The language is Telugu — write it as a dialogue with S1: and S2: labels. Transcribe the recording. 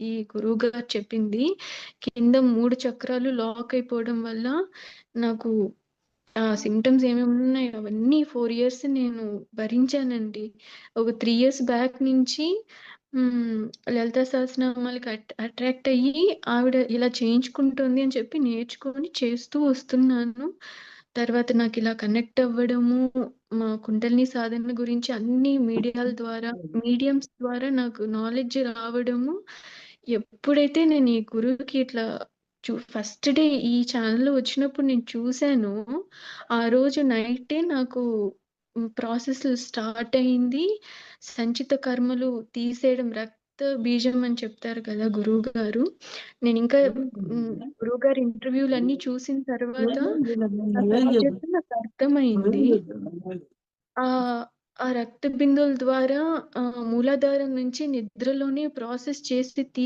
S1: ఈ గురువుగారు చెప్పింది. కింద 3 చక్రాలు లాక్ అయిపోవడం వల్ల నాకు ఆ సింప్టమ్స్ ఏమేమి ఉన్నాయో అవన్నీ 4 ఇయర్స్ నేను భరించానండి. ఒక 3 ఇయర్స్ బ్యాక్ నుంచి హ్మ్. లలిత సహస్రనామాలకి అట్రాక్ట్ అయ్యి ఆవిడ ఇలా చేయించుకుంటుంది అని చెప్పి నేర్చుకొని చేస్తూ వస్తున్నాను. తర్వాత నాకిలా కనెక్ట్ అవ్వడము, మా కుండలిని సాధన గురించి అన్ని మీడియమ్స్ ద్వారా నాకు నాలెడ్జ్ రావడము. ఎప్పుడైతే నేను ఈ గురువుకి ఇట్లా ఫస్ట్ డే ఈ ఛానెల్‌లో వచ్చినప్పుడు నేను చూసానో, ఆ రోజు నైటే నాకు ప్రాసెస్ స్టార్ట్ అయింది. సంచిత కర్మలు తీసేయడం బీజం అని చెప్తారు కదా గురువుగారు. నేనింకా గురువుగారి ఇంటర్వ్యూలన్నీ చూసిన తర్వాత ఆ సబ్జెక్ట్ నాకర్థమైంది. ఆహ్, ఆ రక్త బిందువుల ద్వారా మూలాధారం నుంచి నిద్రలోనే ప్రాసెస్ చేసి